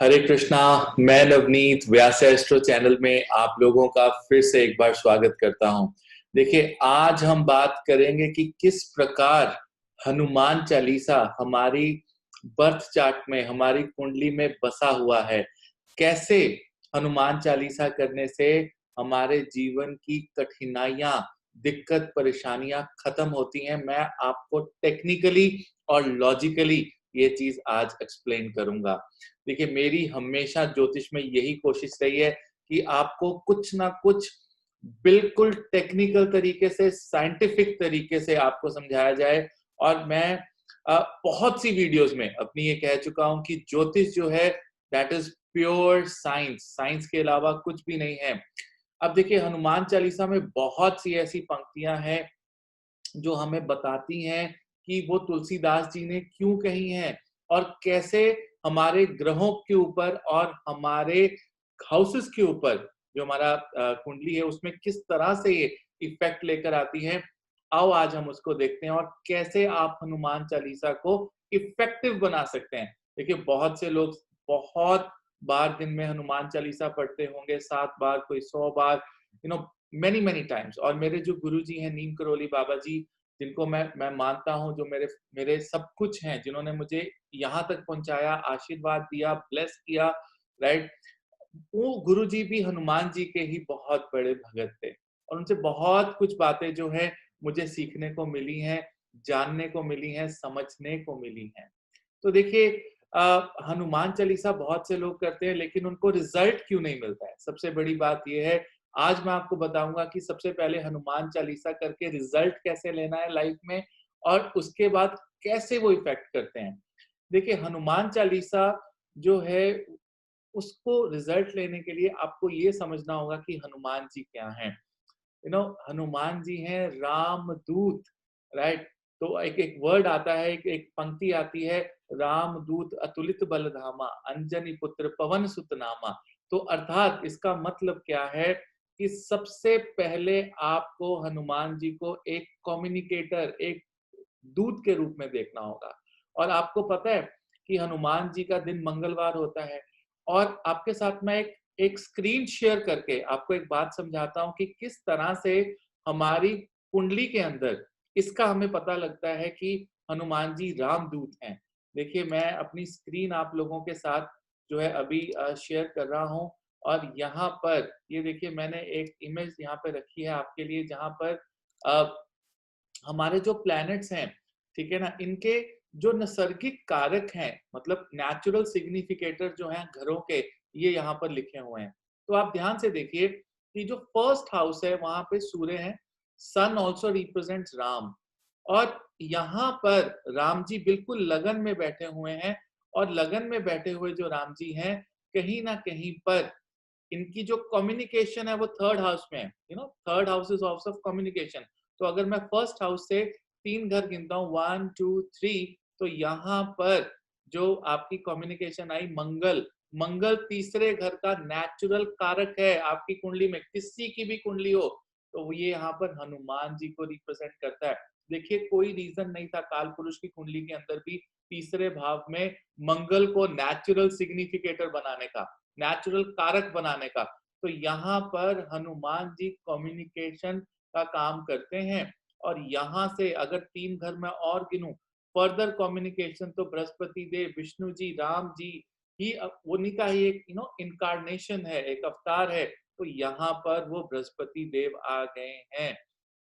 हरे कृष्णा। मैं नवनीत व्यास astro channel में आप लोगों का फिर से एक बार स्वागत करता हूं। देखिए, आज हम बात करेंगे कि किस प्रकार हनुमान चालीसा हमारी बर्थ चार्ट में, हमारी कुंडली में बसा हुआ है। कैसे हनुमान चालीसा करने से हमारे जीवन की कठिनाइयां, दिक्कत, परेशानियां खत्म होती हैं। मैं आपको टेक्निकली और लॉजिकली ये चीज आज एक्सप्लेन करूंगा। देखिए, मेरी हमेशा ज्योतिष में यही कोशिश रही है कि आपको कुछ ना कुछ बिल्कुल टेक्निकल तरीके से, साइंटिफिक तरीके से आपको समझाया जाए। और मैं बहुत सी वीडियोस में अपनी ये कह चुका हूं कि ज्योतिष जो है that is pure science. Science के अलावा कुछ भी नहीं है। अब देखिए, हनुमान चालीसा में बहुत सी ऐसी पंक्तियां हैं जो हमें बताती हैं कि वो तुलसीदास जी ने क्यों कही हैं और कैसे हमारे ग्रहों के ऊपर और हमारे हाउसेस के ऊपर, जो हमारा कुंडली है, उसमें किस तरह से ये इफेक्ट लेकर आती है। आओ आज हम उसको देखते हैं और कैसे आप हनुमान चालीसा को इफेक्टिव बना सकते हैं। देखिए, बहुत से लोग बहुत बार दिन में हनुमान चालीसा पढ़ते होंगे, 7 बार, कोई 100 बार, मेनी मेनी टाइम्स। और मेरे जो गुरुजी हैं नीम करोली बाबा जी, जिनको मैं मानता हूँ, जो मेरे मेरे सब कुछ हैं, जिन्होंने मुझे यहाँ तक पहुंचाया, आशीर्वाद दिया, ब्लेस किया, राइट। वो गुरुजी भी हनुमान जी के ही बहुत बड़े भगत थे और उनसे बहुत कुछ बातें जो है मुझे सीखने को मिली हैं, जानने को मिली हैं, समझने को मिली हैं। तो देखिए, हनुमान चालीसा बहुत से लोग करते हैं, लेकिन उनको रिजल्ट क्यों नहीं मिलता है? सबसे बड़ी बात यह है, आज मैं आपको बताऊंगा कि सबसे पहले हनुमान चालीसा करके रिजल्ट कैसे लेना है लाइफ में, और उसके बाद कैसे वो इफेक्ट करते हैं। देखिए, हनुमान चालीसा जो है, उसको रिजल्ट लेने के लिए आपको ये समझना होगा कि हनुमान जी क्या हैं। हनुमान जी हैं रामदूत, राइट। तो एक एक वर्ड आता है, एक एक पंक्ति आती है, रामदूत अतुलित बलधामा, अंजनी पुत्र पवन सुत नामा। तो अर्थात इसका मतलब क्या है कि सबसे पहले आपको हनुमान जी को एक कम्युनिकेटर, एक दूत के रूप में देखना होगा। और आपको पता है कि हनुमान जी का दिन मंगलवार होता है। और आपके साथ मैं एक एक स्क्रीन शेयर करके आपको एक बात समझाता हूं कि किस तरह से हमारी कुंडली के अंदर इसका हमें पता लगता है कि हनुमान जी रामदूत हैं। देखिए, मैं अपनी स्क्रीन आप लोगों के साथ जो है अभी शेयर कर रहा हूं। और यहाँ पर ये देखिए, मैंने एक इमेज यहाँ पे रखी है आपके लिए, जहां पर हमारे जो प्लैनेट्स हैं, ठीक है ना, इनके जो नैसर्गिक कारक हैं, मतलब नेचुरल सिग्निफिकेटर जो हैं घरों के, ये यहाँ पर लिखे हुए हैं। तो आप ध्यान से देखिए कि जो फर्स्ट हाउस है वहां पे सूर्य है। सन ऑल्सो रिप्रेजेंट्स राम। और यहाँ पर राम जी बिल्कुल लगन में बैठे हुए हैं। और लगन में बैठे हुए जो राम जी हैं, कहीं ना कहीं पर इनकी जो कम्युनिकेशन है वो थर्ड हाउस में है। Third house is house of communication. तो अगर मैं फर्स्ट हाउस से 3 घर गिनता हूँ, 1 2 3, तो यहाँ पर जो आपकी कम्युनिकेशन आई, मंगल। मंगल तीसरे घर का नेचुरल कारक है आपकी कुंडली में, किसी की भी कुंडली हो। तो ये यहाँ पर हनुमान जी को रिप्रेजेंट करता है। देखिए, कोई रीजन नहीं था काल पुरुष की कुंडली के अंदर भी तीसरे भाव में मंगल को नेचुरल सिग्निफिकेटर बनाने का, नेचुरल कारक बनाने का। तो यहाँ पर हनुमान जी कम्युनिकेशन का काम करते हैं। और यहाँ से अगर 3 घर में और गिनूं, फर्दर कम्युनिकेशन, तो बृहस्पति देव, विष्णु जी, राम जी ही, उन्हीं का ही एक इनकारनेशन है, एक अवतार है। तो यहाँ पर वो बृहस्पति देव आ गए हैं।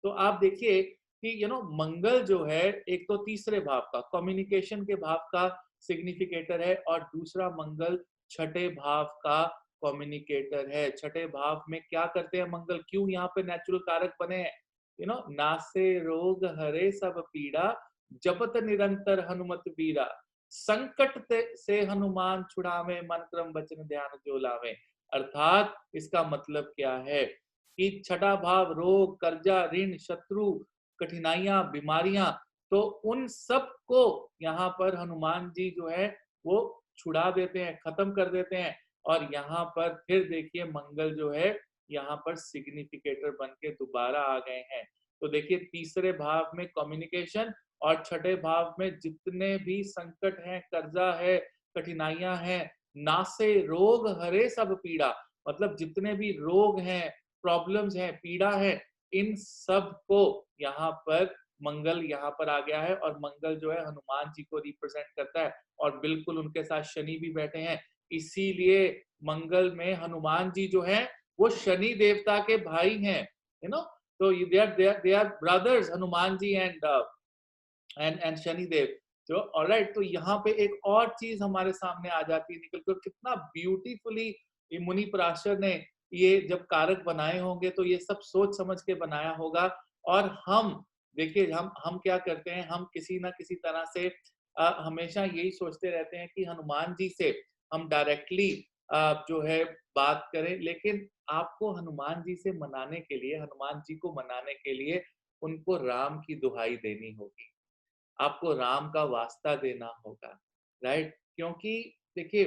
तो आप देखिए कि मंगल जो है, एक तो तीसरे भाव का, कम्युनिकेशन के भाव का सिग्निफिकेटर है, और दूसरा मंगल छठे भाव का कम्युनिकेटर है। छठे भाव में क्या करते हैं मंगल, क्यों यहाँ पे नेचुरल कारक बने हैं? नासे रोग हरे सब पीड़ा, जपत निरंतर हनुमत बीरा, संकट से हनुमान छुड़ावे, मन क्रम वचन ध्यान जो लावे। अर्थात इसका मतलब क्या है कि छठा भाव रोग, कर्जा, ऋण, शत्रु, कठिनाइयां, बीमारियां, तो उन सब को यहाँ पर हनुमान जी जो है वो छुड़ा देते हैं, खत्म कर देते हैं। और यहाँ पर फिर देखिए, मंगल जो है यहाँ पर सिग्निफिकेटर बन के दोबारा आ गए हैं। तो देखिए, तीसरे भाव में कम्युनिकेशन और छठे भाव में जितने भी संकट हैं, कर्जा है, कठिनाइयां हैं, नासे रोग हरे सब पीड़ा, मतलब जितने भी रोग हैं, प्रॉब्लम्स हैं, पीड़ा है, इन सब को यहाँ पर मंगल यहाँ पर आ गया है। और मंगल जो है हनुमान जी को रिप्रेजेंट करता है और बिल्कुल उनके साथ शनि भी बैठे हैं। इसीलिए मंगल में हनुमान जी जो है वो शनि देवता के भाई हैं, यू नो। तो they are brothers, Hanuman ji and Shani Dev. तो ऑलराइट, तो यहाँ पे एक और चीज हमारे सामने आ जाती है निकल कर, कितना ब्यूटीफुली ये मुनि पराशर ने ये जब कारक बनाए होंगे तो ये सब सोच समझ के बनाया होगा। और हम देखिए, हम क्या करते हैं, हम किसी ना किसी तरह से हमेशा यही सोचते रहते हैं कि हनुमान जी से हम डायरेक्टली जो है बात करें, लेकिन आपको हनुमान जी से मनाने के लिए, हनुमान जी को मनाने के लिए उनको राम की दुहाई देनी होगी, आपको राम का वास्ता देना होगा, राइट? क्योंकि देखिए,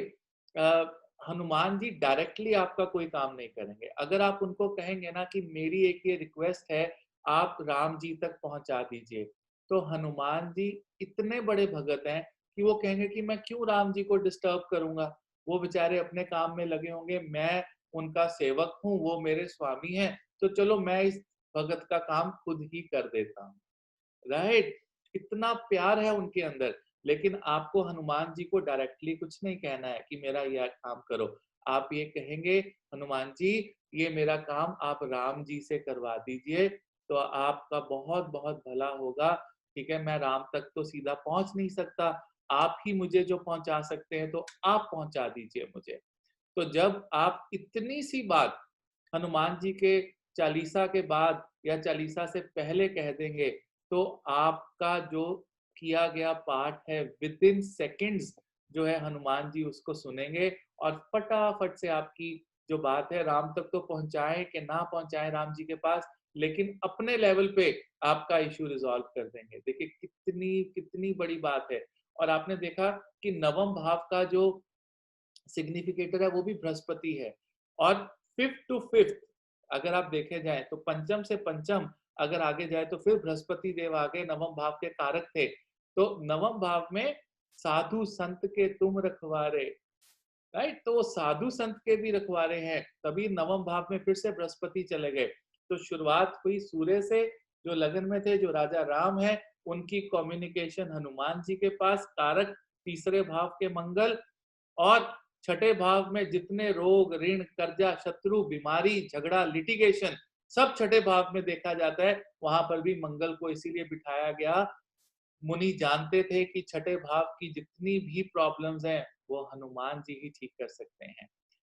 हनुमान जी डायरेक्टली आपका कोई काम नहीं करेंगे। अगर आप उनको कहेंगे ना कि मेरी एक ये रिक्वेस्ट है, आप राम जी तक पहुंचा दीजिए, तो हनुमान जी इतने बड़े भगत हैं कि वो कहेंगे कि मैं क्यों राम जी को डिस्टर्ब करूंगा, वो बेचारे अपने काम में लगे होंगे, मैं उनका सेवक हूँ, वो मेरे स्वामी हैं, तो चलो मैं इस भगत का काम खुद ही कर देता हूँ, राइट? इतना प्यार है उनके अंदर। लेकिन आपको हनुमान जी को डायरेक्टली कुछ नहीं कहना है कि मेरा यह काम करो। आप ये कहेंगे, हनुमान जी ये मेरा काम आप राम जी से करवा दीजिए, तो आपका बहुत बहुत भला होगा। ठीक है, मैं राम तक तो सीधा पहुंच नहीं सकता, आप ही मुझे जो पहुंचा सकते हैं, तो आप पहुंचा दीजिए मुझे। तो जब आप इतनी सी बात हनुमान जी के चालीसा के बाद या चालीसा से पहले कह देंगे, तो आपका जो किया गया पाठ है विद इन सेकेंड्स जो है हनुमान जी उसको सुनेंगे और फटाफट से आपकी जो बात है राम तक तो पहुंचाएं कि ना पहुंचाएं राम जी के पास, लेकिन अपने लेवल पे आपका इशू रिजॉल्व कर देंगे। देखिए कितनी कितनी बड़ी बात है। और आपने देखा कि नवम भाव का जो सिग्निफिकेटर है वो भी बृहस्पति है। और फिफ्थ टू फिफ्थ अगर आप देखे जाए तो पंचम से पंचम अगर आगे जाए तो फिर बृहस्पति देव आगे नवम भाव के कारक थे। तो नवम भाव में साधु संत के तुम रखवारे, राइट? तो वो साधु संत के भी रखवारे हैं, तभी नवम भाव में फिर से बृहस्पति चले गए। तो शुरुआत हुई सूर्य से, जो लगन में थे, जो राजा राम है, उनकी कम्युनिकेशन हनुमान जी के पास, कारक तीसरे भाव के मंगल, और छठे भाव में जितने रोग, ऋण, कर्जा, शत्रु, बीमारी, झगड़ा, लिटिगेशन, सब छठे भाव में देखा जाता है। वहां पर भी मंगल को इसीलिए बिठाया गया। मुनि जानते थे कि छठे भाव की जितनी भी प्रॉब्लम्स हैं वो हनुमान जी ही ठीक कर सकते हैं।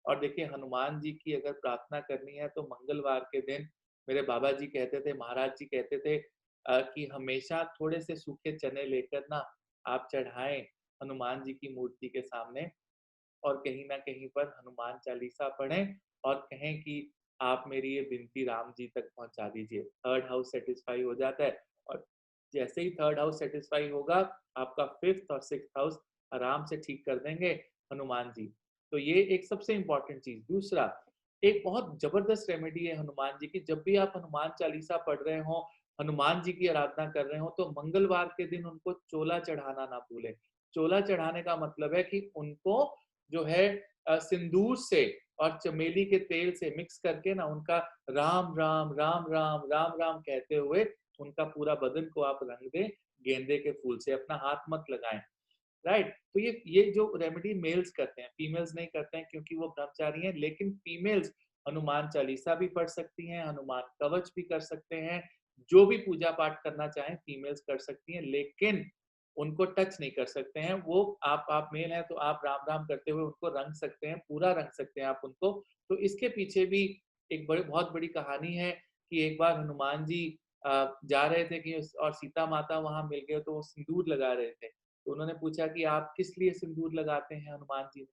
और देखिए हनुमान जी की अगर प्रार्थना करनी है तो मंगलवार के दिन मेरे बाबा जी कहते थे, महाराज जी कहते थे कि हमेशा थोड़े से सूखे चने लेकर ना आप चढ़ाएं हनुमान जी की मूर्ति के सामने, और कहीं ना कहीं पर हनुमान चालीसा पढ़ें और कहें कि आप मेरी ये विनती राम जी तक पहुंचा दीजिए। थर्ड हाउस सेटिस्फाई हो जाता है। और जैसे ही थर्ड हाउस सेटिस्फाई होगा, आपका फिफ्थ और सिक्स्थ हाउस आराम से ठीक कर देंगे हनुमान जी। तो ये एक सबसे इंपॉर्टेंट चीज। दूसरा, एक बहुत जबरदस्त रेमेडी है हनुमान जी की। जब भी आप हनुमान चालीसा पढ़ रहे हो, हनुमान जी की आराधना कर रहे हो, तो मंगलवार के दिन उनको चोला चढ़ाना ना भूलें। चोला चढ़ाने का मतलब है कि उनको जो है सिंदूर से और चमेली के तेल से मिक्स करके ना उनका राम राम राम राम राम राम कहते हुए उनका पूरा बदन को आप रंग दें गेंदे के फूल से। अपना हाथ मत लगाएं, राइट? तो ये जो रेमेडी मेल्स करते हैं, फीमेल्स नहीं करते हैं क्योंकि वो ब्रह्मचारी हैं। लेकिन फीमेल्स हनुमान चालीसा भी पढ़ सकती हैं, हनुमान कवच भी कर सकते हैं, जो भी पूजा पाठ करना चाहें फीमेल्स कर सकती हैं, लेकिन उनको टच नहीं कर सकते हैं। वो आप मेल हैं तो आप राम राम करते हुए उनको रंग सकते हैं, पूरा रंग सकते हैं आप उनको। तो इसके पीछे भी एक बहुत बड़ी कहानी है कि एक बार हनुमान जी जा रहे थे कि और सीता माता वहां मिल गए, तो वो सिंदूर लगा रहे थे। तो उन्होंने पूछा कि आप किस लिए सिंदूर लगाते हैं हनुमान जी?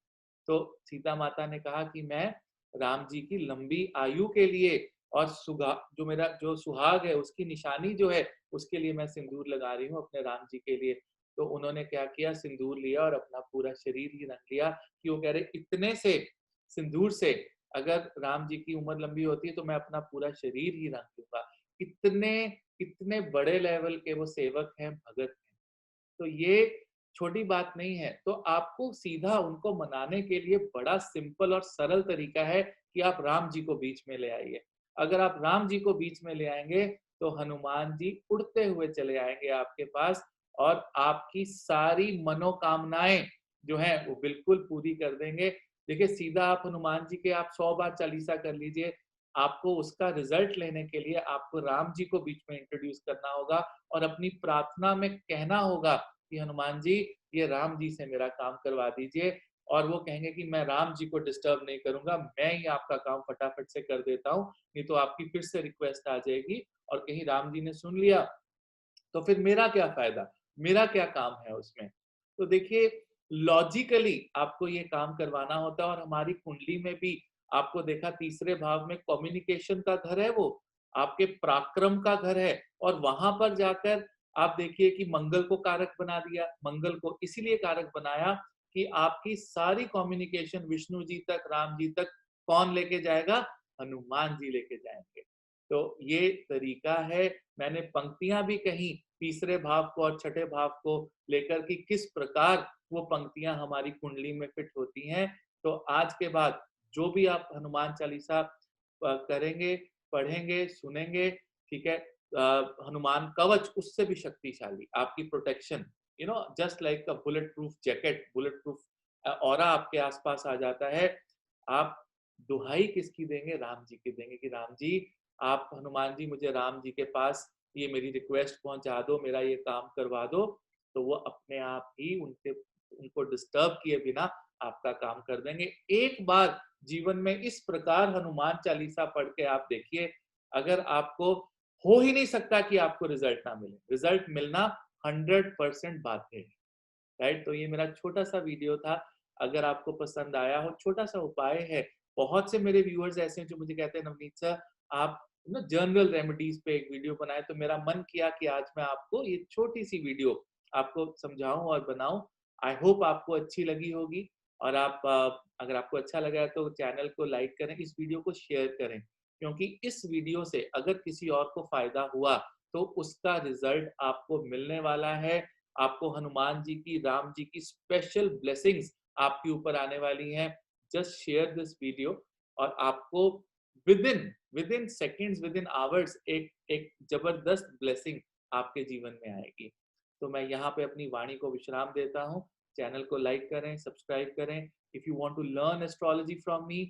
तो सीता माता ने कहा कि मैं राम जी की लंबी आयु के लिए और सुगा जो मेरा जो सुहाग है उसकी निशानी जो है उसके लिए मैं सिंदूर लगा रही हूँ अपने राम जी के लिए। तो उन्होंने क्या किया, सिंदूर लिया और अपना पूरा शरीर ही रंग लिया कि वो कह रहे इतने से सिंदूर से अगर राम जी की उम्र लंबी होती है तो मैं अपना पूरा शरीर ही रंग लूंगा। इतने इतने बड़े लेवल के वो सेवक हैं, भगत हैं। तो ये छोटी बात नहीं है। तो आपको सीधा उनको मनाने के लिए बड़ा सिंपल और सरल तरीका है कि आप राम जी को बीच में ले आइए। अगर आप राम जी को बीच में ले आएँगे, तो हनुमान जी उड़ते हुए चले आएँगे आपके पास और आपकी सारी मनोकामनाएँ जो हैं वो बिल्कुल पूरी कर देंगे। देखिए सीधा आप हनुमान जी के आप 100 बार चालीसा कर लीजिए, आपको उसका रिज़ल्ट लेने के लिए आपको राम जी को बीच में इंट्रोड्यूस करना होगा और अपनी प्रार्थना में कहना होगा कि हनुमान जी, ये राम जी से मेरा काम करवा दीजिए और वो कहेंगे कि मैं राम जी को डिस्टर्ब नहीं करूँगा, मैं ही आपका काम फटाफट से कर देता हूँ, नहीं तो आपकी फिर से रिक्वेस्ट आ जाएगी और कहीं राम जी ने सुन लिया, तो फिर मेरा क्या फ़ायदा? मेरा क्या काम है उसमें? तो देखिए लॉजिकली आपको ये काम करवाना होता है और हमारी कुंडली में भी आपको देखा तीसरे भाव में कम्युनिकेशन का घर है वो, आपके पराक्रम का घर है और वहाँ पर जाकर आप देखिए कि मंगल को कारक बना दिया। मंगल को इसीलिए कारक बनाया कि आपकी सारी कम्युनिकेशन विष्णु जी तक, राम जी तक कौन लेके जाएगा? हनुमान जी लेके जाएँगे। तो ये तरीका है, मैंने पंक्तियाँ भी कहीं तीसरे भाव को और छठे भाव को लेकर कि किस प्रकार वो पंक्तियाँ हमारी कुंडली में फिट होती हैं। तो आज के बाद जो भी आप हनुमान चालीसा करेंगे, पढ़ेंगे, सुनेंगे, ठीक है? हनुमान कवच उससे भी शक्तिशाली, आपकी protection, just like a bullet proof jacket, bullet proof aura आपके आस-पास आ जाता है। आप दुहाई किसकी देंगे? राम जी की देंगे कि राम जी, आप हनुमान जी मुझे राम जी के पास ये मेरी रिक्वेस्ट पहुँचा दो, मेरा ये काम करवा दो, तो वो अपने आप ही उनको डिस्टर्ब किए बिना आपका काम कर देंगे। एक बार जीवन में इस प्रकार हनुमान चालीसा पढ़ के आप देखिए, अगर आपको हो ही नहीं सकता कि आपको रिजल्ट ना मिले। रिजल्ट मिलना 100% बाध्य है, राइट? तो ये मेरा छोटा-सा वीडियो था। अगर आपको पसंद आया हो, छोटा-सा उपाय है। बहुत से मेरे व्यूअर्स ऐसे हैं जो मुझे कहते हैं नवनीत सर, आप ना जनरल रेमेडीज़ पे एक वीडियो बनाएँ, तो मेरा मन किया कि आज मैं आपको ये छोटी-सी वीडियो आपको समझाऊँ और बनाऊँ। आई होप आपको अच्छी लगी होगी और अगर आपको अच्छा लगा है तो चैनल को लाइक करें, इस वीडियो को शेयर करें, क्योंकि इस वीडियो से अगर किसी और को फ़ायदा हुआ, तो उसका रिज़ल्ट आपको मिलने वाला है। आपको हनुमान जी की, राम जी की स्पेशल ब्लेसिंग्स आपके ऊपर आने वाली हैं। जस्ट शेयर दिस वीडियो और आपको with in seconds, with in hours एक एक जबरदस्त ब्लेसिंग आपके जीवन में आएगी। तो मैं यहाँ पे अपनी वाणी को विश्राम देता हूँ। चैनल को लाइक करें, सब्सक्राइब करें। If you want to learn astrology from me,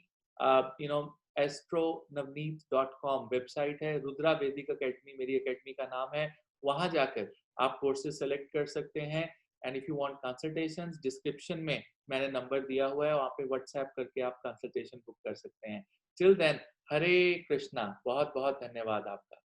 you know astronavneet.com website है, रुद्रा वैदिक अकेडमी मेरी अकेडमी का नाम है। वहाँ जाकर आप कोर्सेज सेलेक्ट कर सकते हैं and if you want consultations, description में मैंने नंबर दिया हुआ है, वहाँ पे व्हाट्सएप करके आप कंसल्टेशन बुक कर सकते हैं। टिल देन, हरे कृष्णा। बहुत बहुत धन्यवाद आपका।